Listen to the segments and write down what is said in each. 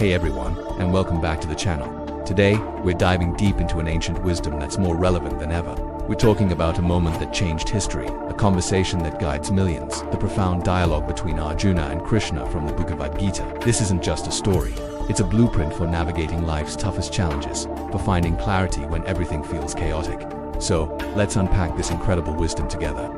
Hey everyone, and welcome back to the channel. Today, we're diving deep into an ancient wisdom that's more relevant than ever. We're talking about a moment that changed history, a conversation that guides millions, the profound dialogue between Arjuna and Krishna from the Bhagavad Gita. This isn't just a story. It's a blueprint for navigating life's toughest challenges, for finding clarity when everything feels chaotic. So, let's unpack this incredible wisdom together.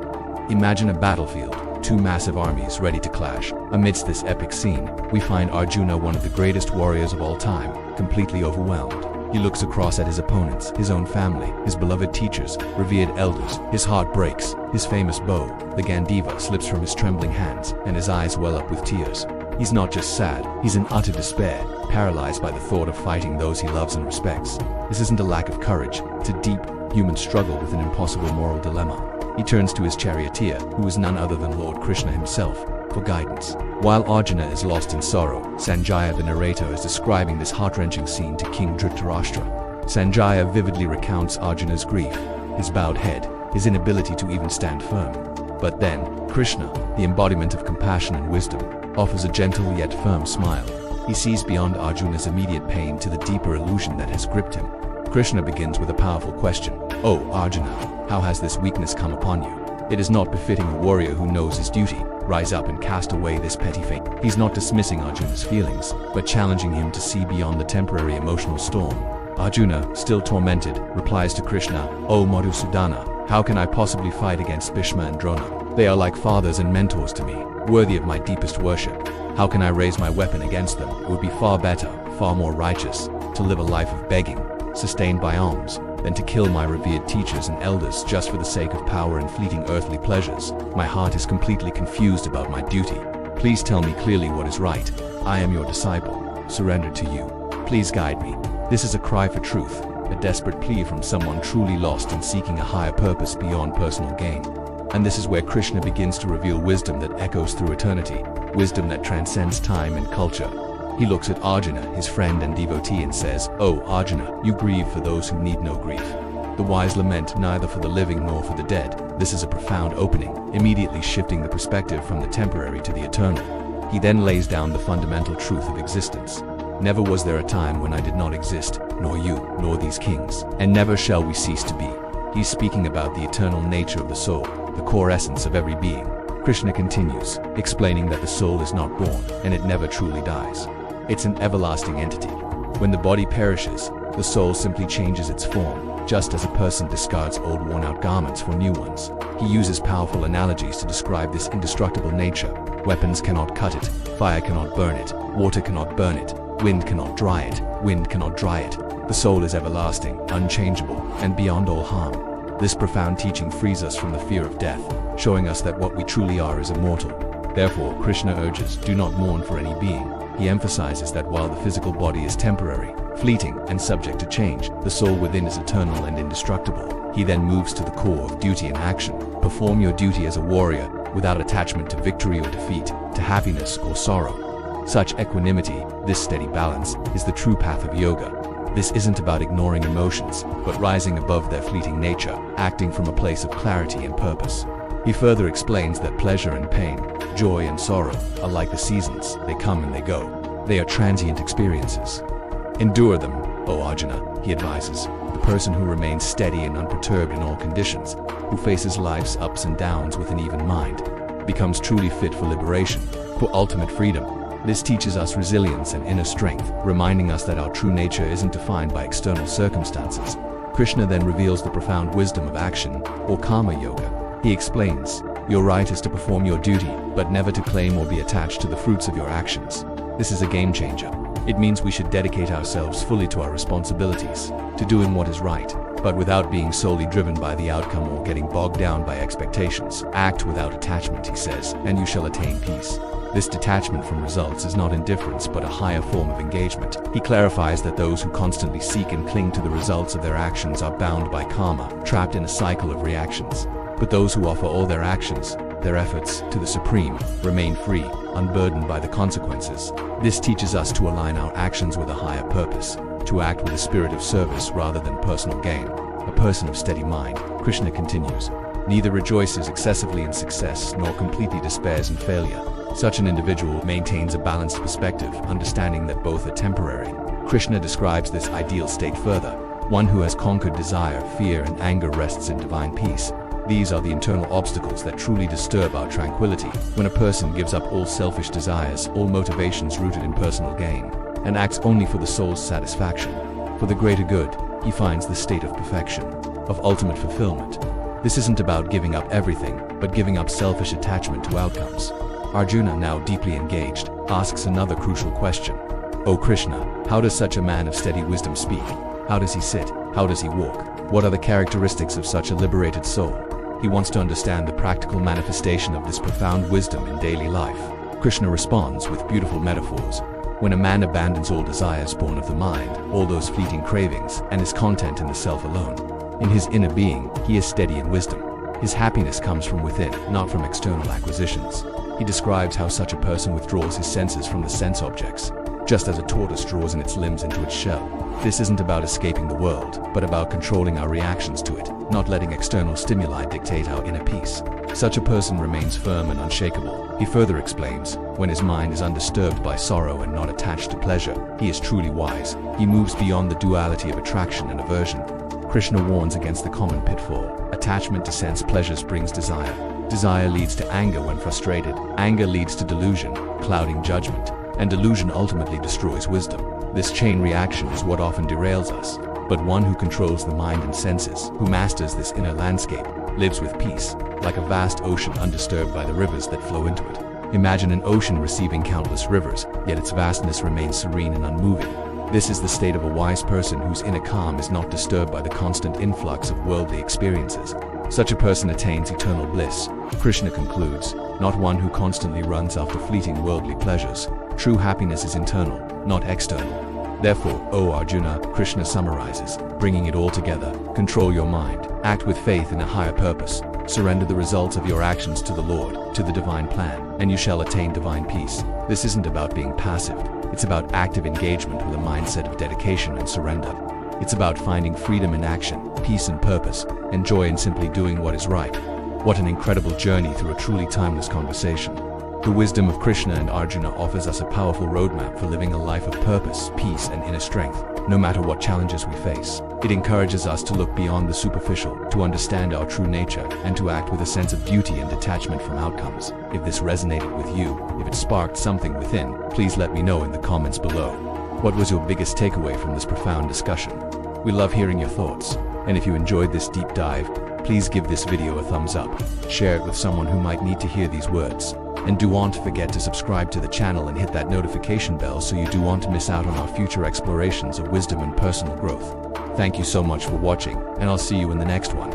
Imagine a battlefield, two massive armies ready to clash. Amidst this epic scene, we find Arjuna, one of the greatest warriors of all time, completely overwhelmed. He looks across at his opponents, his own family, his beloved teachers, revered elders. His heart breaks. His famous bow, the Gandiva, slips from his trembling hands, and his eyes well up with tears. He's not just sad, he's in utter despair, paralyzed by the thought of fighting those he loves and respects. This isn't a lack of courage, it's a deep, human struggle with an impossible moral dilemma. He turns to his charioteer, who is none other than Lord Krishna himself, for guidance. While Arjuna is lost in sorrow, Sankhya, the narrator, is describing this heart-wrenching scene to King Dhritarashtra. Sankhya vividly recounts Arjuna's grief, his bowed head, his inability to even stand firm. But then, Krishna, the embodiment of compassion and wisdom, offers a gentle yet firm smile. He sees beyond Arjuna's immediate pain to the deeper illusion that has gripped him. Krishna begins with a powerful question. "Oh, Arjuna, how has this weakness come upon you? It is not befitting a warrior who knows his duty. Rise up and cast away this petty fate." He's not dismissing Arjuna's feelings, but challenging him to see beyond the temporary emotional storm. Arjuna, still tormented, replies to Krishna, "Oh Madhusudana, how can I possibly fight against Bhishma and Drona? They are like fathers and mentors to me, worthy of my deepest worship. How can I raise my weapon against them? It would be far better, far more righteous, to live a life of begging, sustained by alms, than to kill my revered teachers and elders just for the sake of power and fleeting earthly pleasures. My heart is completely confused about my duty. Please tell me clearly what is right. I am your disciple, surrendered to you. Please guide me." This is a cry for truth, a desperate plea from someone truly lost and seeking a higher purpose beyond personal gain. And this is where Krishna begins to reveal wisdom that echoes through eternity, wisdom that transcends time and culture. He looks at Arjuna, his friend and devotee, and says, "Oh Arjuna, you grieve for those who need no grief. The wise lament neither for the living nor for the dead." This is a profound opening, immediately shifting the perspective from the temporary to the eternal. He then lays down the fundamental truth of existence. "Never was there a time when I did not exist, nor you, nor these kings, and never shall we cease to be." He's speaking about the eternal nature of the soul, the core essence of every being. Krishna continues, explaining that the soul is not born, and it never truly dies. It's an everlasting entity. When the body perishes, the soul simply changes its form, just as a person discards old worn-out garments for new ones. He uses powerful analogies to describe this indestructible nature. Weapons cannot cut it, fire cannot burn it, water cannot burn it, wind cannot dry it, wind cannot dry it. The soul is everlasting, unchangeable, and beyond all harm. This profound teaching frees us from the fear of death, showing us that what we truly are is immortal. Therefore, Krishna urges, do not mourn for any being. He emphasizes that while the physical body is temporary, fleeting, and subject to change, the soul within is eternal and indestructible. He then moves to the core of duty and action. Perform your duty as a warrior, without attachment to victory or defeat, to happiness or sorrow. Such equanimity, this steady balance, is the true path of yoga. This isn't about ignoring emotions, but rising above their fleeting nature, acting from a place of clarity and purpose. He further explains that pleasure and pain, joy and sorrow, are like the seasons. They come and they go. They are transient experiences. Endure them, O Arjuna, he advises. The person who remains steady and unperturbed in all conditions, who faces life's ups and downs with an even mind, becomes truly fit for liberation, for ultimate freedom. This teaches us resilience and inner strength, reminding us that our true nature isn't defined by external circumstances. Krishna then reveals the profound wisdom of action, or karma yoga. He explains, your right is to perform your duty, but never to claim or be attached to the fruits of your actions. This is a game changer. It means we should dedicate ourselves fully to our responsibilities, to doing what is right, but without being solely driven by the outcome or getting bogged down by expectations. Act without attachment, he says, and you shall attain peace. This detachment from results is not indifference but a higher form of engagement. He clarifies that those who constantly seek and cling to the results of their actions are bound by karma, trapped in a cycle of reactions. But those who offer all their actions, their efforts, to the Supreme, remain free, unburdened by the consequences. This teaches us to align our actions with a higher purpose, to act with a spirit of service rather than personal gain. A person of steady mind, Krishna continues, neither rejoices excessively in success nor completely despairs in failure. Such an individual maintains a balanced perspective, understanding that both are temporary. Krishna describes this ideal state further. One who has conquered desire, fear, and anger rests in divine peace. These are the internal obstacles that truly disturb our tranquility. When a person gives up all selfish desires, all motivations rooted in personal gain, and acts only for the soul's satisfaction, for the greater good, he finds the state of perfection, of ultimate fulfillment. This isn't about giving up everything, but giving up selfish attachment to outcomes. Arjuna, now deeply engaged, asks another crucial question. O Krishna, how does such a man of steady wisdom speak? How does he sit? How does he walk? What are the characteristics of such a liberated soul? He wants to understand the practical manifestation of this profound wisdom in daily life. Krishna responds with beautiful metaphors. When a man abandons all desires born of the mind, all those fleeting cravings, and is content in the self alone, in his inner being, he is steady in wisdom. His happiness comes from within, not from external acquisitions. He describes how such a person withdraws his senses from the sense objects, just as a tortoise draws in its limbs into its shell. This isn't about escaping the world, but about controlling our reactions to it, not letting external stimuli dictate our inner peace. Such a person remains firm and unshakable. He further explains, when his mind is undisturbed by sorrow and not attached to pleasure, he is truly wise. He moves beyond the duality of attraction and aversion. Krishna warns against the common pitfall. Attachment to sense pleasures brings desire. Desire leads to anger when frustrated. Anger leads to delusion, clouding judgment, and delusion ultimately destroys wisdom. This chain reaction is what often derails us. But one who controls the mind and senses, who masters this inner landscape, lives with peace, like a vast ocean undisturbed by the rivers that flow into it. Imagine an ocean receiving countless rivers, yet its vastness remains serene and unmoving. This is the state of a wise person whose inner calm is not disturbed by the constant influx of worldly experiences. Such a person attains eternal bliss. Krishna concludes, not one who constantly runs after fleeting worldly pleasures. True happiness is internal, not external. Therefore, O Arjuna, Krishna summarizes, bringing it all together, control your mind, act with faith in a higher purpose, surrender the results of your actions to the Lord, to the divine plan, and you shall attain divine peace. This isn't about being passive, it's about active engagement with a mindset of dedication and surrender. It's about finding freedom in action, peace in purpose, and joy in simply doing what is right. What an incredible journey through a truly timeless conversation. The wisdom of Krishna and Arjuna offers us a powerful roadmap for living a life of purpose, peace, and inner strength, no matter what challenges we face. It encourages us to look beyond the superficial, to understand our true nature, and to act with a sense of duty and detachment from outcomes. If this resonated with you, if it sparked something within, please let me know in the comments below. What was your biggest takeaway from this profound discussion? We love hearing your thoughts, and if you enjoyed this deep dive, please give this video a thumbs up, share it with someone who might need to hear these words. And do not forget to subscribe to the channel and hit that notification bell so you do want to miss out on our future explorations of wisdom and personal growth. Thank you so much for watching, and I'll see you in the next one.